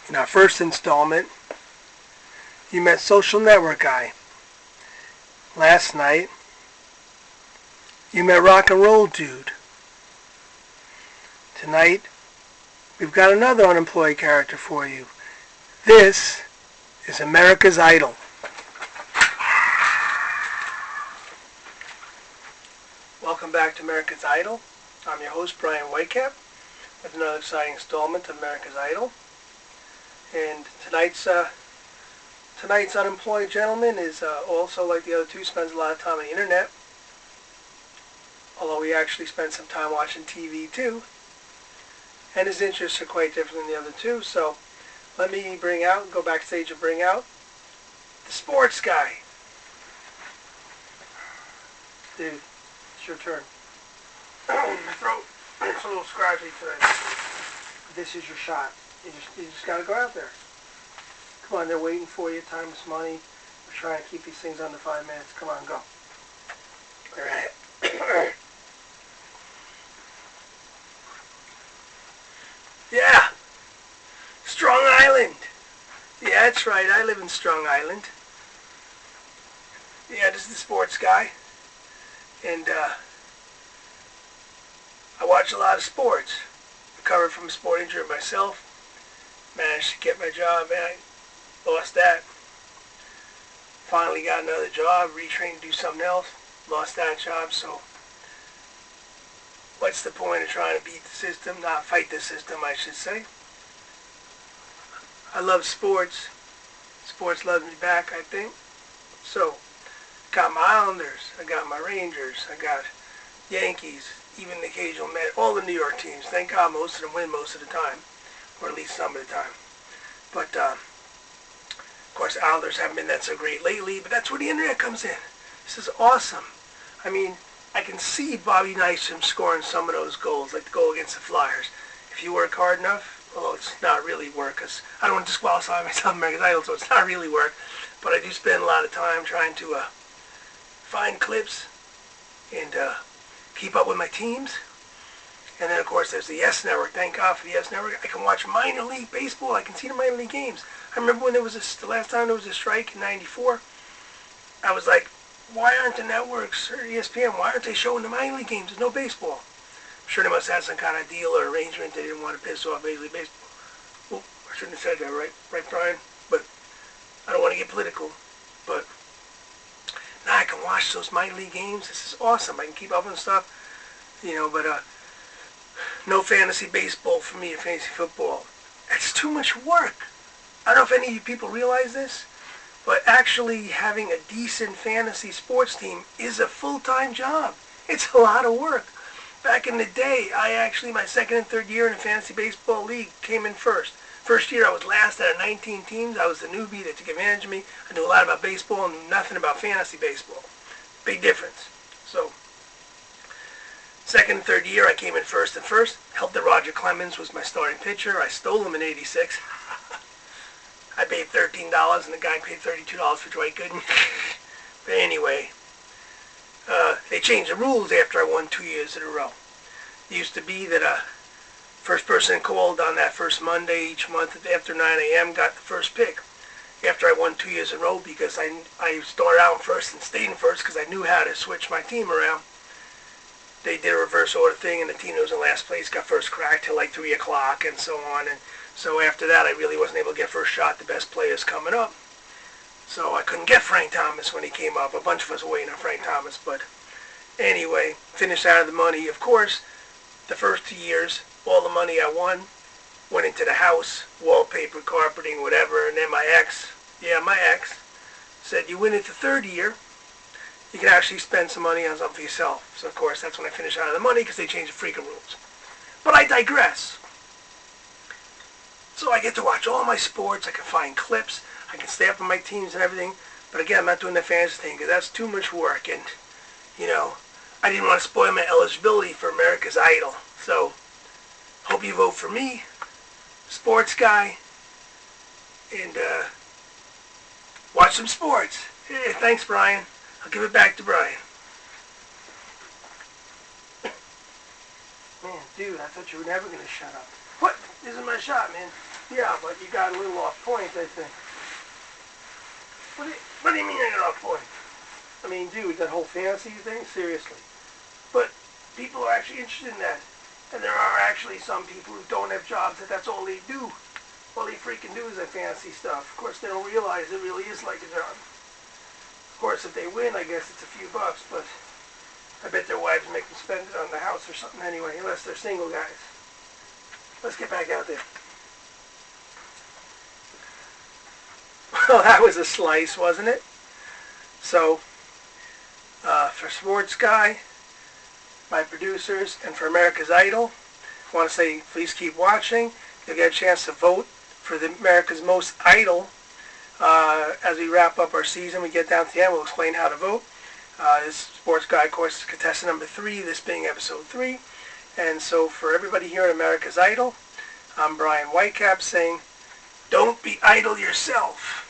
In our first installment, you met Social Network Guy. Last night, you met Rock and Roll Dude. Tonight, we've got another unemployed character for you. This is America's Idol. Welcome back to America's Idol. I'm your host, Bryan Whitecap, with another exciting installment of America's Idol. And tonight's unemployed gentleman is also, like the other two, spends a lot of time on the internet. Although he actually spends some time watching TV too. And his interests are quite different than the other two. So let me go backstage and bring out the sports guy. Dude, it's your turn. My throat, it's a little scratchy today. This is your shot. You just got to go out there. Come on, they're waiting for you. Time is money. We're trying to keep these things under 5 minutes. Come on, go. All right. Yeah. Strong Island. Yeah, that's right. I live in Strong Island. Yeah, this is the sports guy. And I watch a lot of sports. Recovered from a sport injury myself. Managed to get my job, and I lost that. Finally got another job, retrained to do something else. Lost that job, so what's the point of trying to beat the system? Not fight the system, I should say. I love sports. Sports loves me back, I think. So, got my Islanders, I got my Rangers, I got Yankees, even the occasional Mets, all the New York teams. Thank God most of them win most of the time. Or at least some of the time. But, of course, Islanders haven't been that so great lately, but that's where the internet comes in. This is awesome. I mean, I can see Bobby Nystrom scoring some of those goals, like the goal against the Flyers. If you work hard enough, although it's not really work, because I don't want to disqualify myself in American Idol, so it's not really work, but I do spend a lot of time trying to find clips and keep up with my teams. And then, of course, there's the Yes Network. Thank God for the Yes Network. I can watch minor league baseball. I can see the minor league games. I remember when the last time there was a strike in '94, I was like, why aren't the networks or ESPN, why aren't they showing the minor league games? There's no baseball. I'm sure they must have some kind of deal or arrangement. They didn't want to piss off Major League Baseball. Well, I shouldn't have said that, right? Right, Brian? But I don't want to get political. But now I can watch those minor league games. This is awesome. I can keep up on stuff, but no fantasy baseball for me or fantasy football. That's too much work. I don't know if any of you people realize this, but actually having a decent fantasy sports team is a full-time job. It's a lot of work. Back in the day, my second and third year in a fantasy baseball league, came in first. First year I was last out of 19 teams. I was the newbie that took advantage of me. I knew a lot about baseball and knew nothing about fantasy baseball. Big difference. So, second and third year, I came in first and first. Helped that Roger Clemens was my starting pitcher. I stole him in '86. I paid $13, and the guy paid $32 for Dwight Gooden. But anyway, they changed the rules after I won 2 years in a row. It used to be that first person called on that first Monday each month after 9 a.m. got the first pick. After I won 2 years in a row, because I started out first and stayed in first because I knew how to switch my team around. They did a reverse order thing, and the team that was in last place got first crack till like 3 o'clock and so on. And so after that, I really wasn't able to get first shot, the best players coming up. So I couldn't get Frank Thomas when he came up. A bunch of us were waiting on Frank Thomas. But anyway, finished out of the money. Of course, the first 2 years, all the money I won went into the house, wallpaper, carpeting, whatever. And then my ex, said, you win it the third year, you can actually spend some money on something for yourself. So, of course, that's when I finished out of the money because they changed the freaking rules. But I digress. So I get to watch all my sports. I can find clips. I can stay up on my teams and everything. But again, I'm not doing the fantasy thing because that's too much work. And, I didn't want to spoil my eligibility for America's Idol. So, hope you vote for me, sports guy, and watch some sports. Hey, thanks, Brian. I'll give it back to Brian. Man, dude, I thought you were never going to shut up. What? This is my shot, man. Yeah, but you got a little off point, I think. What do you mean I got off point? I mean, dude, that whole fantasy thing, seriously. But people are actually interested in that. And there are actually some people who don't have jobs that's all they do. All they freaking do is that fantasy stuff. Of course, they don't realize it really is like a job. Of course, if they win, I guess it's a few bucks, but I bet their wives make them spend it on the house or something anyway, unless they're single guys. Let's get back out there. Well, that was a slice, wasn't it? So, for Sports Guy, my producers, and for America's Idol, I want to say please keep watching. You'll get a chance to vote for the America's Most Idol. As we wrap up our season, we get down to the end, we'll explain how to vote. This Sports Guy, of course, is contestant number 3, this being episode 3. And so for everybody here at America's Idol, I'm Bryan Whitecap saying, don't be idle yourself.